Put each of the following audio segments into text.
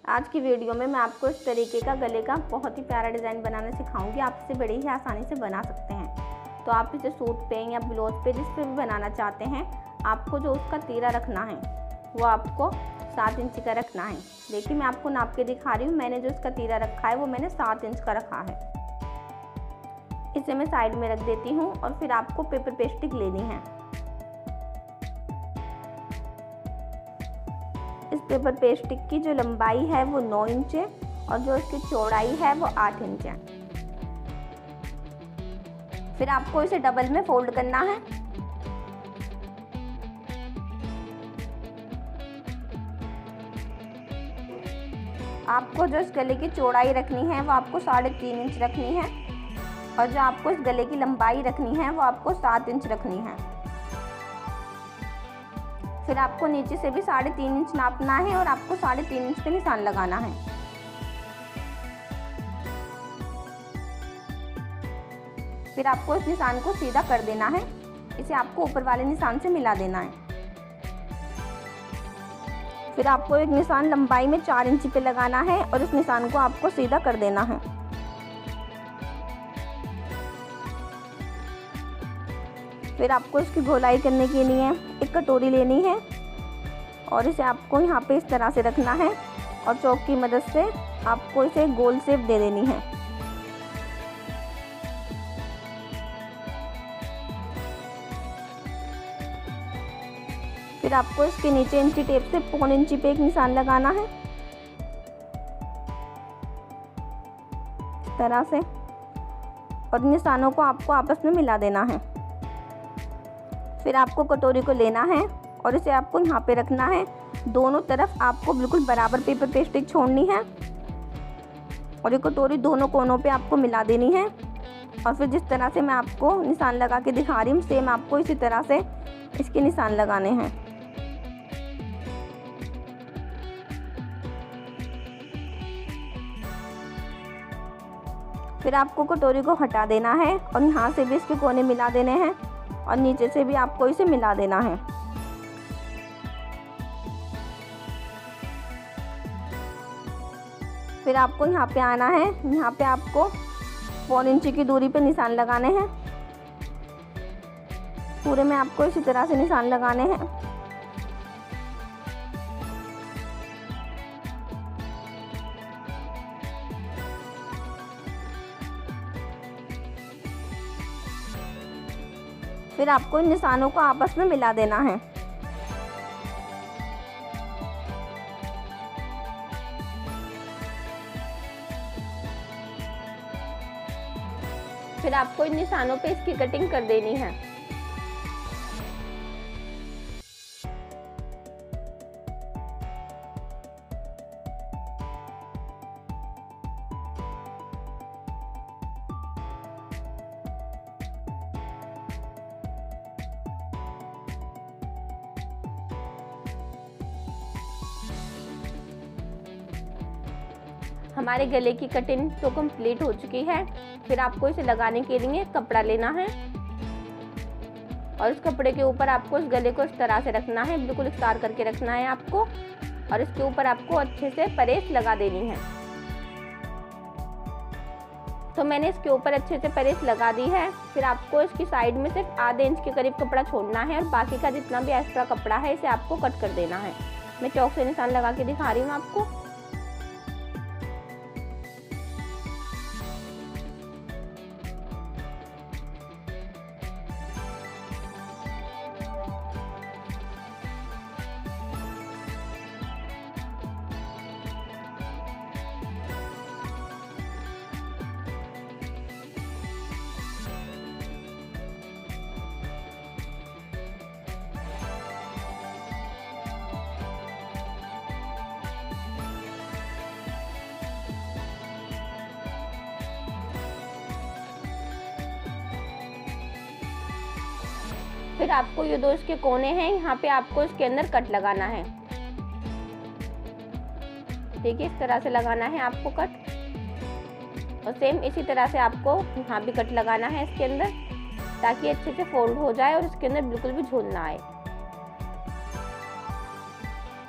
आज की वीडियो में मैं आपको इस तरीके का गले का बहुत ही प्यारा डिज़ाइन बनाना सिखाऊंगी। आप इसे बड़े ही आसानी से बना सकते हैं। तो आप इसे सूट पे या ब्लाउज पे जिस पे भी बनाना चाहते हैं, आपको जो उसका तीरा रखना है वो आपको 7 इंच का रखना है। देखिए मैं आपको नाप के दिखा रही हूँ। मैंने जो इसका तीरा रखा है वो मैंने 7 इंच का रखा है। इसे मैं साइड में रख देती हूँ और फिर आपको पेपर पेस्टिक लेनी है। इस पेपर पेस्टिक की जो लंबाई है वो 9 इंच है और जो इसकी चौड़ाई है वो 8 इंच है। फिर आपको इसे डबल में फोल्ड करना है। आपको जो इस गले की चौड़ाई रखनी है वो आपको 3.5 इंच रखनी है और जो आपको इस गले की लंबाई रखनी है वो आपको 7 इंच रखनी है। फिर आपको नीचे से भी 3.5 इंच नापना है और आपको 3.5 इंच पे निशान लगाना है। फिर आपको इस निशान को सीधा कर देना है। इसे आपको ऊपर वाले निशान से मिला देना है। फिर आपको एक निशान लंबाई में 4 इंच पे लगाना है और इस निशान को आपको सीधा कर देना है। फिर आपको इसकी गोलाई करने के लिए एक कटोरी लेनी है और इसे आपको यहाँ पे इस तरह से रखना है और चॉक की मदद से आपको इसे गोल शेप दे देनी है। फिर आपको इसके नीचे इंची टेप से 1.25 इंची पे एक निशान लगाना है इस तरह से और निशानों को आपको आपस में मिला देना है। फिर आपको कटोरी को लेना है और इसे आपको यहाँ पे रखना है। दोनों तरफ आपको बिल्कुल बराबर पेपर पेस्टिक छोड़नी है और ये कटोरी दोनों कोनों पे आपको मिला देनी है। और फिर जिस तरह से मैं आपको निशान लगा के दिखा रही हूँ, सेम आपको इसी तरह से इसके निशान लगाने हैं। फिर आपको कटोरी को हटा देना है और यहाँ से भी इसके कोने मिला देने हैं और नीचे से भी आपको इसे मिला देना है। फिर आपको यहाँ पे आना है। यहाँ पे आपको 1 इंच की दूरी पे निशान लगाने हैं। पूरे में आपको इसी तरह से निशान लगाने हैं। फिर आपको इन निशानों को आपस में मिला देना है। फिर आपको इन निशानों पे इसकी कटिंग कर देनी है। हमारे गले की कटिंग तो कंप्लीट हो चुकी है। फिर आपको इसे लगाने के लिए कपड़ा लेना है और इस कपड़े के ऊपर आपको इस गले को इस तरह से रखना है, बिल्कुल इफ्तार करके रखना है आपको। और इसके ऊपर आपको अच्छे से परेस लगा देनी है। तो मैंने इसके ऊपर अच्छे से परेस लगा दी है। फिर आपको इसकी साइड में से आधे इंच के करीब कपड़ा छोड़ना है और बाकी का जितना भी एक्स्ट्रा कपड़ा है इसे आपको कट कर देना है। मैं चौक से निशान लगा के दिखा रही हूँ आपको। फिर आपको ये 2 इसके कोने हैं, यहाँ पे आपको इसके अंदर कट लगाना है। देखिए इस तरह से लगाना है आपको कट और सेम इसी तरह से आपको यहाँ भी कट लगाना है इसके अंदर, ताकि अच्छे से फोल्ड हो जाए और इसके अंदर बिल्कुल भी झोल ना आए।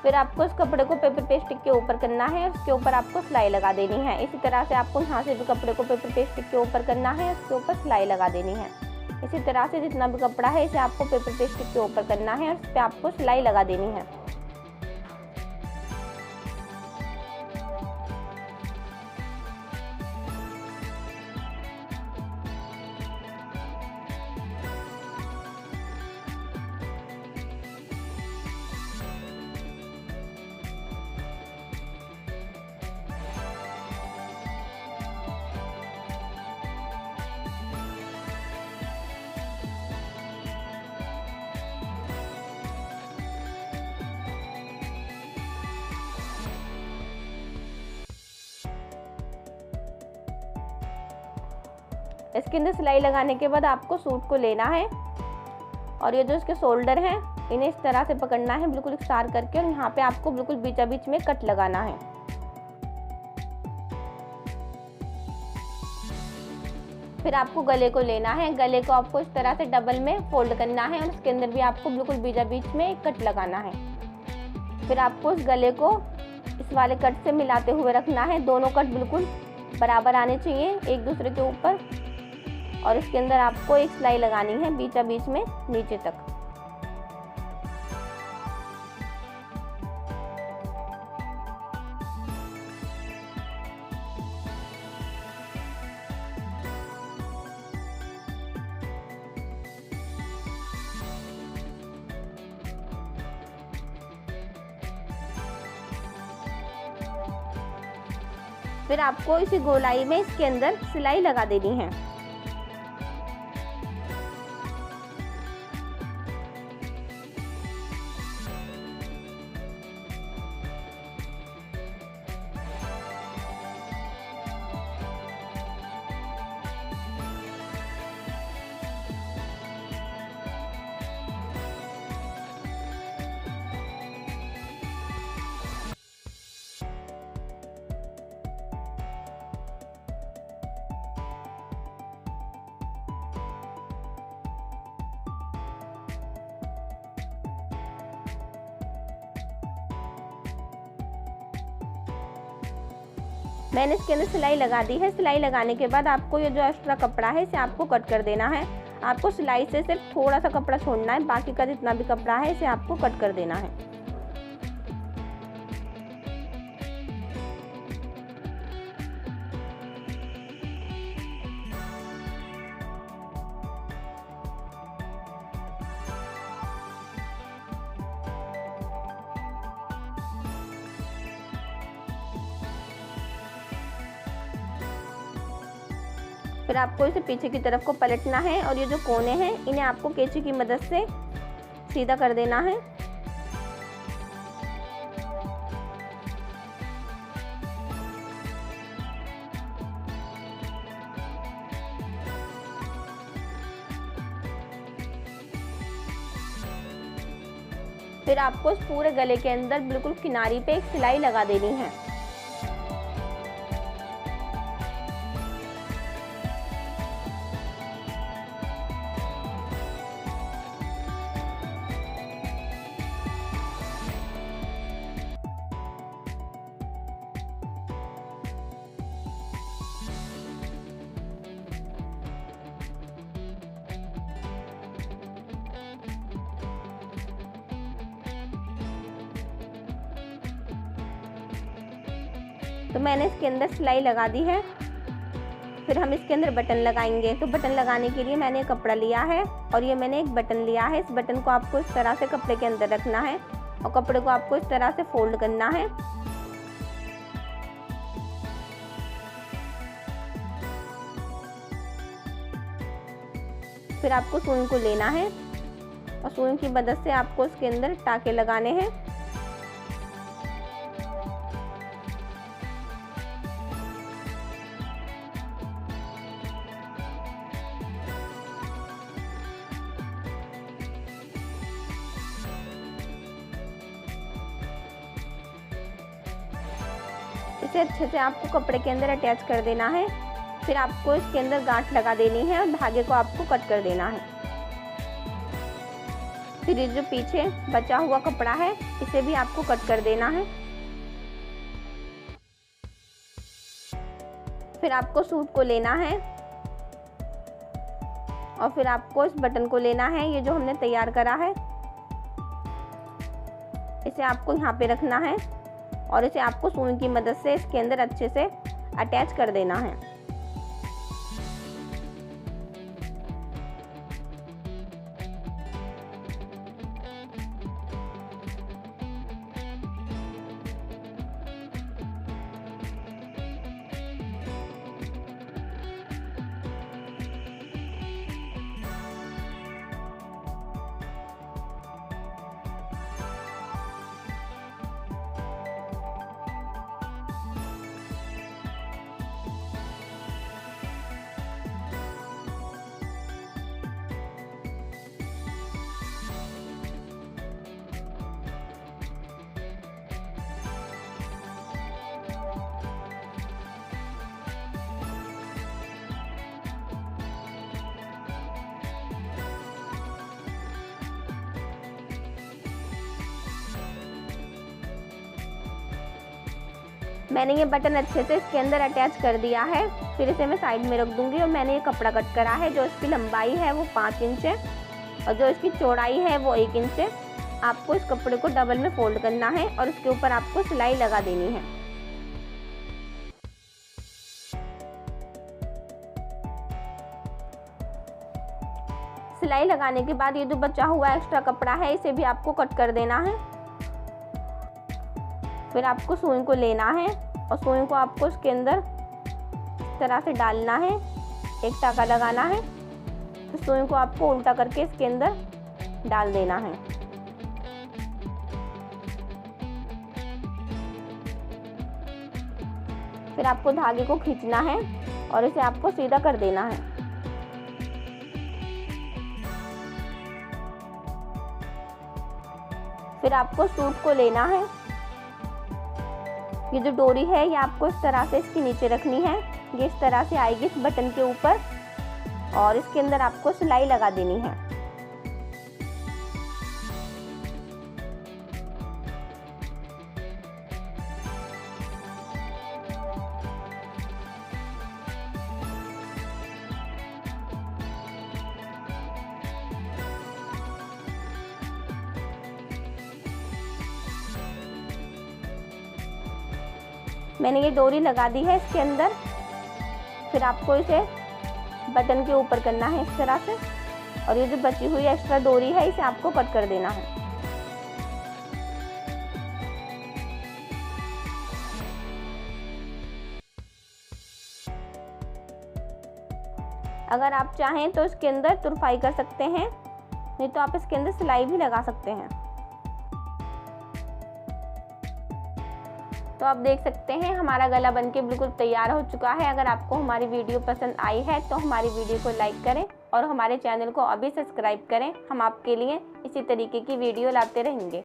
फिर आपको इस कपड़े को पेपर पेस्टिक के ऊपर करना है और उसके ऊपर आपको सिलाई लगा देनी है। इसी तरह से आपको यहाँ से भी कपड़े को पेपर पेस्टिक के ऊपर करना है, उसके ऊपर सिलाई लगा देनी है। इसी तरह से जितना भी कपड़ा है इसे आपको पेपर पेस्टिक के ऊपर करना है और उस पर आपको सिलाई लगा देनी है। इसके अंदर सिलाई लगाने के बाद आपको सूट को लेना है और ये जो इसके शोल्डर हैं इन्हें इस तरह से पकड़ना है बिल्कुल इकसार करके, और यहाँ पे आपको बिल्कुल बीचा बीच में कट लगाना है। फिर आपको गले को लेना है, गले को आपको इस तरह से डबल में फोल्ड करना है और इसके अंदर भी आपको बिल्कुल बीचा बीच में एक कट लगाना है। फिर आपको इस गले को इस वाले कट से मिलाते हुए रखना है, दोनों कट बिल्कुल बराबर आने चाहिए एक दूसरे के ऊपर, और इसके अंदर आपको एक सिलाई लगानी है बीचा बीच में नीचे तक। फिर आपको इसी गोलाई में इसके अंदर सिलाई लगा देनी है। मैंने इसके अंदर सिलाई लगा दी है। सिलाई लगाने के बाद आपको ये जो एक्स्ट्रा कपड़ा है इसे आपको कट कर देना है। आपको सिलाई से सिर्फ थोड़ा सा कपड़ा छोड़ना है, बाकी का जितना भी कपड़ा है इसे आपको कट कर देना है। फिर आपको इसे पीछे की तरफ को पलटना है और ये जो कोने हैं इन्हें आपको कैंची की मदद से सीधा कर देना है। फिर आपको इस पूरे गले के अंदर बिल्कुल किनारी पे एक सिलाई लगा देनी है। तो मैंने इसके अंदर सिलाई लगा दी है। फिर हम इसके अंदर बटन लगाएंगे। तो बटन लगाने के लिए मैंने कपड़ा लिया है और ये मैंने एक बटन लिया है। इस बटन को आपको इस तरह से कपड़े के अंदर रखना है और कपड़े को आपको इस तरह से फोल्ड करना है। फिर आपको सुई को लेना है और सुई की मदद से आपको इसके अंदर टाके लगाने हैं। इसे अच्छे से आपको कपड़े के अंदर अटैच कर देना है। फिर आपको इसके अंदर गांठ लगा देनी है और धागे को आपको कट कर देना है। फिर ये जो पीछे बचा हुआ कपड़ा है इसे भी आपको कट कर देना है। फिर आपको सूट को लेना है और फिर आपको इस बटन को लेना है, ये जो हमने तैयार करा है इसे आपको यहाँ पे रखना है और इसे आपको सुई की मदद से इसके अंदर अच्छे से अटैच कर देना है। मैंने ये बटन अच्छे से इसके अंदर अटैच कर दिया है। फिर इसे मैं साइड में रख दूंगी और मैंने ये कपड़ा कट करा है। जो इसकी लंबाई है वो 5 इंच है और जो इसकी चौड़ाई है वो 1 इंच है। आपको इस कपड़े को डबल में फोल्ड करना है और इसके ऊपर आपको सिलाई लगा देनी है। सिलाई लगाने के बाद ये जो बचा हुआ एक्स्ट्रा कपड़ा है इसे भी आपको कट कर देना है। फिर आपको सुई को लेना है और सुई को आपको इसके अंदर इस तरह से डालना है, एक टाका लगाना है, फिर सुई को आपको उल्टा करके इसके अंदर डाल देना है। फिर आपको धागे को खींचना है और इसे आपको सीधा कर देना है। फिर आपको सूट को लेना है। ये जो डोरी है ये आपको इस तरह से इसके नीचे रखनी है, ये इस तरह से आएगी इस बटन के ऊपर और इसके अंदर आपको सिलाई लगा देनी है। मैंने ये डोरी लगा दी है इसके अंदर। फिर आपको इसे बटन के ऊपर करना है इस तरह से और ये जो बची हुई एक्स्ट्रा डोरी है इसे आपको कट कर देना है। अगर आप चाहें तो इसके अंदर तुरपाई कर सकते हैं, नहीं तो आप इसके अंदर सिलाई भी लगा सकते हैं। तो आप देख सकते हैं हमारा गला बनके बिल्कुल तैयार हो चुका है। अगर आपको हमारी वीडियो पसंद आई है तो हमारी वीडियो को लाइक करें और हमारे चैनल को अभी सब्सक्राइब करें। हम आपके लिए इसी तरीके की वीडियो लाते रहेंगे।